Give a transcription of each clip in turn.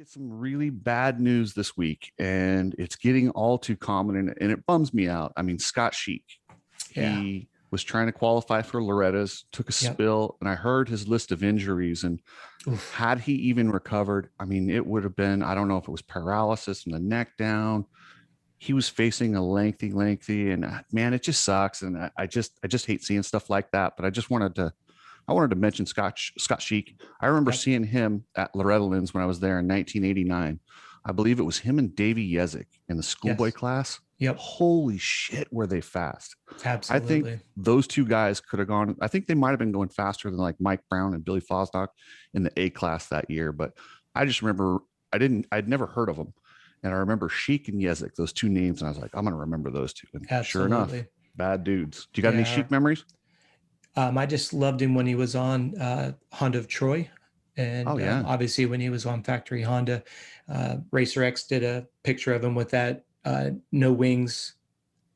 get some really bad news this week, and it's getting all too common, and it bums me out. I mean, Scott Sheak, Yeah. he was trying to qualify for Loretta's, took a Yep. spill, and I heard his list of injuries. And Oof. had he even recovered, I mean, it would have been, I don't know if it was paralysis from the neck down. He was facing a lengthy, and man, it just sucks. And I just hate seeing stuff like that. But I wanted to mention Scott Sheak. I remember Yep. seeing him at Loretta Lynn's when I was there in 1989. I believe it was him and Davey Yezik in the schoolboy Yes. class. Yep. Holy shit, were they fast? I think Absolutely. those two guys could have gone. I think they might have been going faster than like Mike Brown and Billy Fosdock in the A class that year. But I just remember I'd never heard of them. And I remember Sheik and Yezik, those two names. And I was like, I'm going to remember those two. And sure enough, Absolutely. bad dudes. Do you got any Yeah. Sheik memories? I just loved him when he was on Honda of Troy. And Oh, yeah. obviously when he was on Factory Honda, Racer X did a picture of him with that no wings.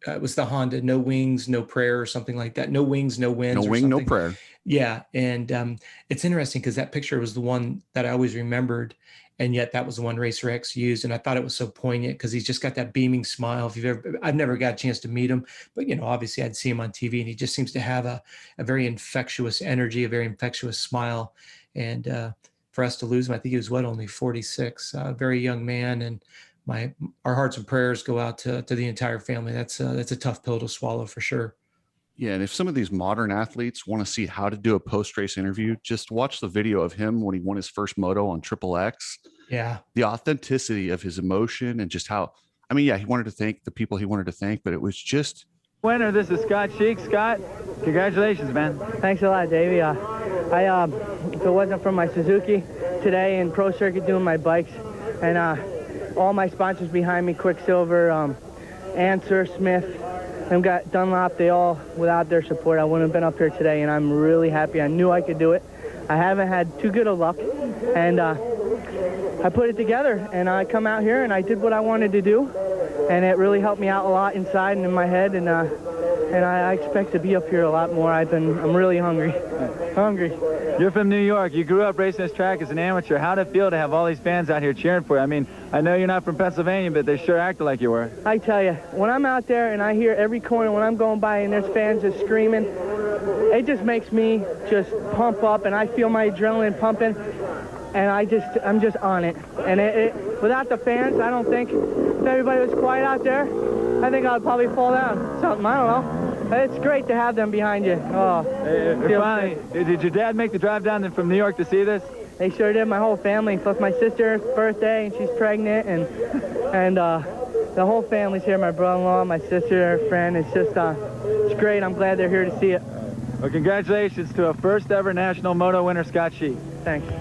It was the Honda, no wings, no prayer or something like that. No wings, no wins. No or wing, no something. prayer. Yeah. And it's interesting because that picture was the one that I always remembered. And yet that was the one Racer X used. And I thought it was so poignant because he's just got that beaming smile. I've never got a chance to meet him, but obviously I'd see him on TV, and he just seems to have a very infectious energy, a very infectious smile. And for us to lose him, I think he was only 46, a very young man. And our hearts and prayers go out to the entire family. That's a tough pill to swallow for sure. Yeah, and if some of these modern athletes want to see how to do a post-race interview, just watch the video of him when he won his first moto on Triple X. Yeah. The authenticity of his emotion and just how, I mean, yeah, he wanted to thank the people he wanted to thank, but it was just. Winner, this is Scott Sheak. Scott, congratulations, man. Thanks a lot, Davey. If it wasn't for my Suzuki today and Pro Circuit doing my bikes, and all my sponsors behind me, Quicksilver, Answer, Smith, and got Dunlop, they all, without their support, I wouldn't have been up here today, and I'm really happy. I knew I could do it. I haven't had too good of luck, and I put it together, and I come out here, and I did what I wanted to do, and it really helped me out a lot inside and in my head, and I expect to be up here a lot more. I'm really hungry. You're from New York. You grew up racing this track as an amateur. How'd it feel to have all these fans out here cheering for you? I mean, I know you're not from Pennsylvania, but they sure acted like you were. I tell you, when I'm out there and I hear every corner when I'm going by and there's fans just screaming, it just makes me just pump up, and I feel my adrenaline pumping, and I'm just on it. And without the fans, I don't think, if everybody was quiet out there, I think I'd probably fall down. Something, I don't know. It's great to have them behind you. Oh, finally, did your dad make the drive down from New York to see this? They sure did. My whole family, plus my sister's birthday, and she's pregnant, and the whole family's here. My brother-in-law, my sister, her friend. It's just, it's great. I'm glad they're here to see it. Well, congratulations to a first ever national moto winner, Scott Sheak. Thanks.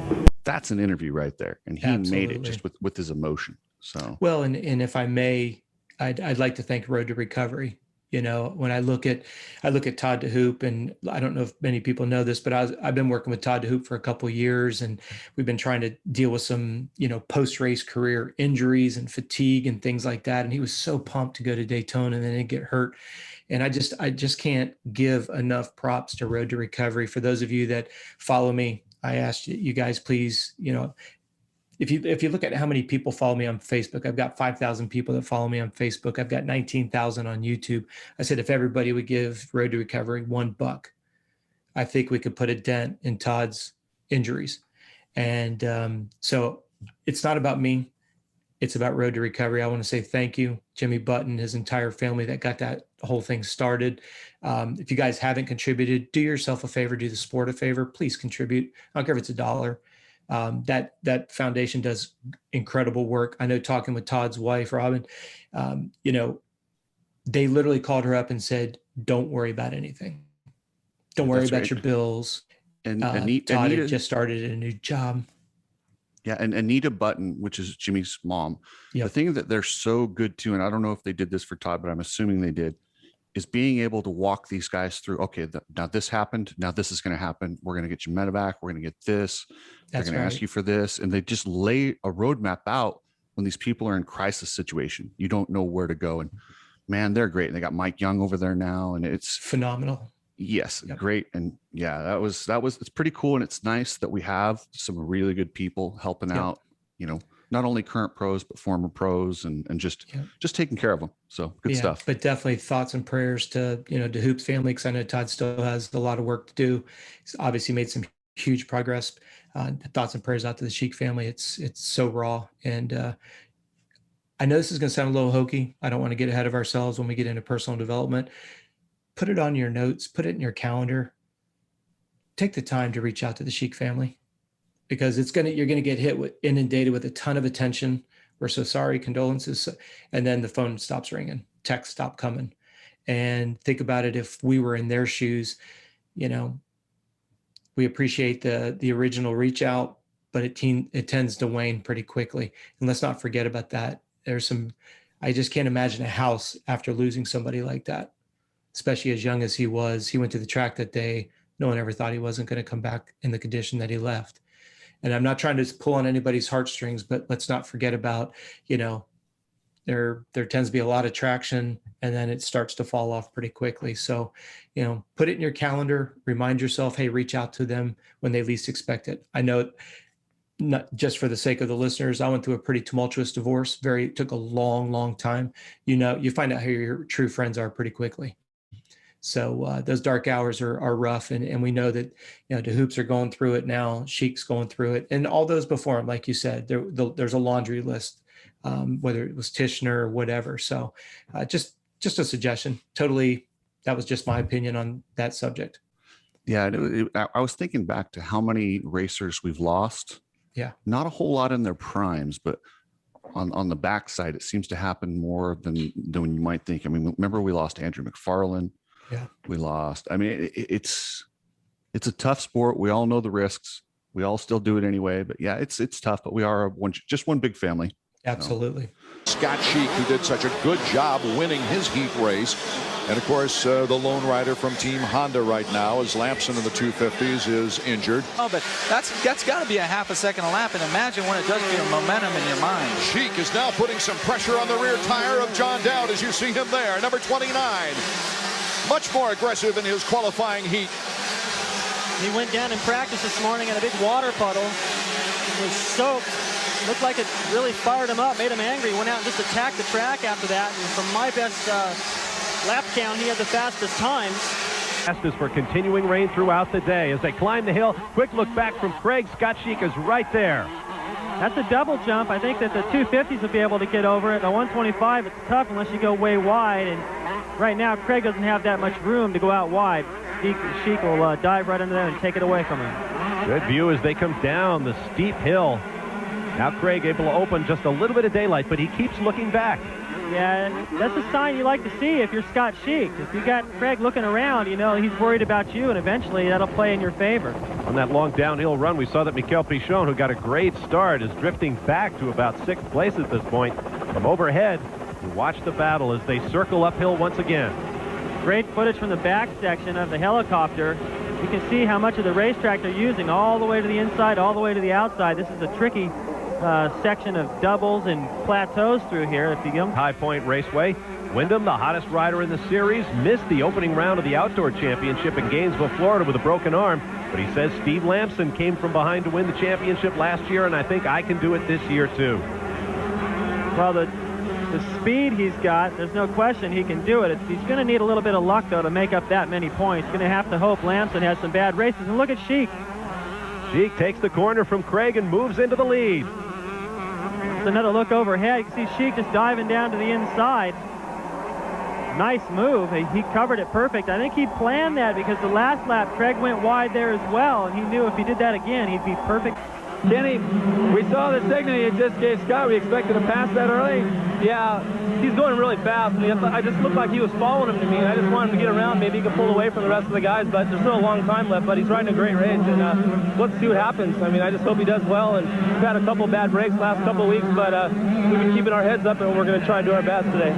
That's an interview right there, and he made it just with his emotion. So well, and if I may, I'd like to thank Road to Recovery. When I look at Todd DeHoop, and I don't know if many people know this, but I've been working with Todd DeHoop for a couple of years, and we've been trying to deal with some, post-race career injuries and fatigue and things like that. And he was so pumped to go to Daytona and then didn't get hurt. And I just can't give enough props to Road to Recovery. For those of you that follow me, I asked you guys, please, if you look at how many people follow me on Facebook, I've got 5,000 people that follow me on Facebook. I've got 19,000 on YouTube. I said, if everybody would give Road to Recovery $1, I think we could put a dent in Todd's injuries. And so it's not about me. It's about Road to Recovery. I want to say thank you, Jimmy Button, his entire family that got that whole thing started. If you guys haven't contributed, do yourself a favor, do the sport a favor. Please contribute. I don't care if it's $1. That foundation does incredible work. I know, talking with Todd's wife, Robin, they literally called her up and said, don't worry about anything. Don't worry about your bills. And Todd had just started a new job. Yeah, and Anita Button, which is Jimmy's mom, Yep. The thing that they're so good to, and I don't know if they did this for Todd, but I'm assuming they did, is being able to walk these guys through, okay, now this happened, now this is going to happen. We're going to get you medevac. We're going to get this. They're going to ask you for this. And they just lay a roadmap out when these people are in crisis situation. You don't know where to go. And man, they're great. And they got Mike Young over there now, and it's phenomenal. Yes, Yep. Great. And yeah, that was it's pretty cool. And it's nice that we have some really good people helping Yep. out, not only current pros, but former pros, and just taking care of them. So good stuff. But definitely thoughts and prayers to, to Hoop's family, because I know Todd still has a lot of work to do. He's obviously made some huge progress. Thoughts and prayers out to the Sheak family. It's so raw. And I know this is going to sound a little hokey. I don't want to get ahead of ourselves when we get into personal development. Put it on your notes, put it in your calendar. Take the time to reach out to the Sheak family, because you're going to get inundated with a ton of attention. We're so sorry, condolences. And then the phone stops ringing, texts stop coming. And think about it. If we were in their shoes, we appreciate the original reach out, but it tends to wane pretty quickly. And let's not forget about that. I just can't imagine a house after losing somebody like that, especially as young as he was. He went to the track that day. No one ever thought he wasn't going to come back in the condition that he left. And I'm not trying to pull on anybody's heartstrings, but let's not forget about, there tends to be a lot of traction, and then it starts to fall off pretty quickly. So, put it in your calendar, remind yourself, hey, reach out to them when they least expect it. I know, not just for the sake of the listeners, I went through a pretty tumultuous divorce. Took a long, long time. You find out who your true friends are pretty quickly. So those dark hours are rough, and we know that the Hoops are going through it now. Sheik's going through it, and all those before him, like you said, there's a laundry list, whether it was Tishner or whatever. So just a suggestion. Totally, that was just my opinion on that subject. Yeah, I was thinking back to how many racers we've lost. Yeah, not a whole lot in their primes, but on the backside, it seems to happen more than you might think. I mean, remember we lost Andrew McFarlane. Yeah, we lost. I mean, it's a tough sport. We all know the risks. We all still do it anyway. But yeah, it's tough. But we are just one big family. Absolutely. Scott Sheak, who did such a good job winning his heat race, and of course the lone rider from Team Honda right now, as Lampson in the 250s is injured. Oh, but that's got to be a half a second a lap, and imagine when it does get a momentum in your mind. Sheak is now putting some pressure on the rear tire of John Dowd, as you see him there, number 29. Much more aggressive in his qualifying heat. He went down in practice this morning in a big water puddle. He was soaked. Looked like it really fired him up, made him angry. Went out and just attacked the track after that. And from my best lap count, he had the fastest times. Fastest for continuing rain throughout the day. As they climb the hill, quick look back from Craig. Scott Sheak is right there. That's a double jump. I think that the 250s will be able to get over it. The 125, it's tough unless you go way wide. And right now, Craig doesn't have that much room to go out wide. Sheak will dive right under there and take it away from him. Good view as they come down the steep hill. Now Craig able to open just a little bit of daylight, but he keeps looking back. Yeah, that's a sign you like to see if you're Scott Sheak. If you got Craig looking around, he's worried about you, and eventually that'll play in your favor. On that long downhill run, we saw that Mikel Pichon, who got a great start, is drifting back to about 6th place at this point. From overhead, we watch the battle as they circle uphill once again. Great footage from the back section of the helicopter. You can see how much of the racetrack they're using, all the way to the inside, all the way to the outside. This is a tricky section of doubles and plateaus through here. If you go High Point Raceway, Wyndham, the hottest rider in the series, missed the opening round of the Outdoor Championship in Gainesville, Florida with a broken arm, but he says Steve Lampson came from behind to win the championship last year, and I think I can do it this year too. Well, the speed he's got, there's no question he can do it. He's going to need a little bit of luck, though, to make up that many points. Going to have to hope Lampson has some bad races. And look at Sheak. Sheak takes the corner from Craig and moves into the lead. Another look overhead. You can see Sheak just diving down to the inside. Nice move. He covered it perfect. I think he planned that because the last lap Craig went wide there as well, and he knew if he did that again, he'd be perfect. Kenny, we saw the signal you just gave Scott. We expected to pass that early. Yeah, he's going really fast. I just looked like he was following him to me. I just wanted him to get around. Maybe he could pull away from the rest of the guys, but there's still a long time left. But he's riding a great race, and let's see what happens. I mean, I just hope he does well. And we've had a couple bad breaks last couple of weeks, but we've been keeping our heads up, and we're going to try and do our best today.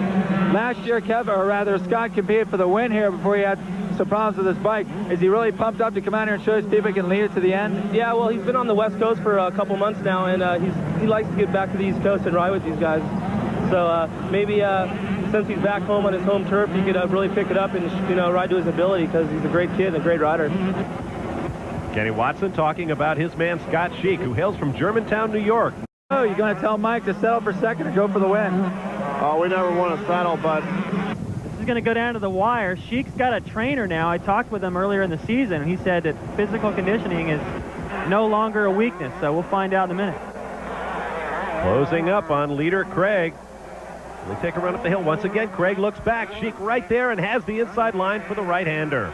Last year, Scott competed for the win here before he had some problems with his bike. Is he really pumped up to come out here and show his people he can lead it to the end? Yeah, well, he's been on the West Coast for a couple months now, and he likes to get back to the East Coast and ride with these guys. So maybe since he's back home on his home turf, he could really pick it up and ride to his ability, because he's a great kid and a great rider. Kenny Watson talking about his man Scott Sheak, who hails from Germantown, New York. Oh, you going to tell Mike to settle for second or go for the win? We never want to settle, but This is going to go down to the wire. Sheik's got a trainer now. I talked with him earlier in the season, and he said that physical conditioning is no longer a weakness, so we'll find out in a minute. Closing up on leader Craig. They take a run up the hill once again. Craig looks back. Sheik right there and has the inside line for the right-hander.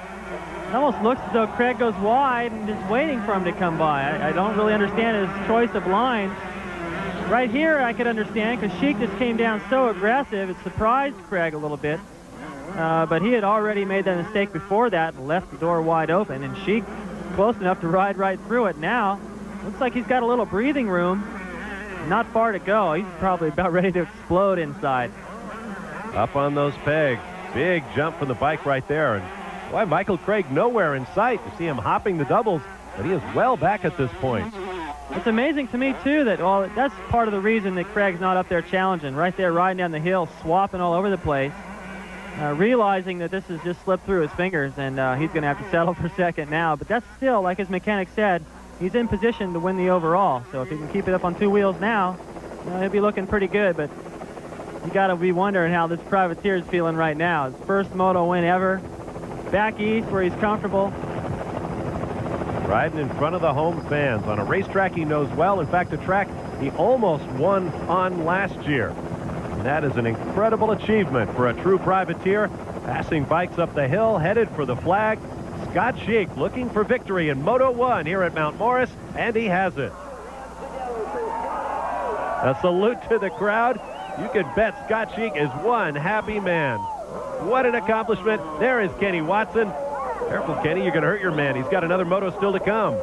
It almost looks as though Craig goes wide and just waiting for him to come by. I don't really understand his choice of lines. Right here I could understand because Sheik just came down so aggressive. It surprised Craig a little bit. But he had already made that mistake before that and left the door wide open. And Sheik close enough to ride right through it. Now looks like he's got a little breathing room. Not far to go. He's probably about ready to explode inside. Up on those pegs. Big jump from the bike right there. And boy, Michael Craig nowhere in sight. You see him hopping the doubles, but he is well back at this point. It's amazing to me, too, that that's part of the reason that Craig's not up there challenging. Right there riding down the hill, swapping all over the place, realizing that this has just slipped through his fingers, and he's going to have to settle for second now. But that's still, like his mechanic said, he's in position to win the overall. So if he can keep it up on 2 wheels now, he'll be looking pretty good. But you got to be wondering how this privateer is feeling right now. His first moto win ever. Back east where he's comfortable. Riding in front of the home fans on a racetrack he knows well. In fact, a track he almost won on last year. And that is an incredible achievement for a true privateer. Passing bikes up the hill, headed for the flag. Scott Sheak looking for victory in Moto 1 here at Mount Morris, and he has it. A salute to the crowd. You can bet Scott Sheak is one happy man. What an accomplishment. There is Kenny Watson. Careful, Kenny, you're going to hurt your man. He's got another moto still to come.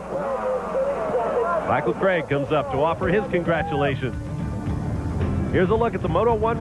Michael Craig comes up to offer his congratulations. Here's a look at the Moto 1.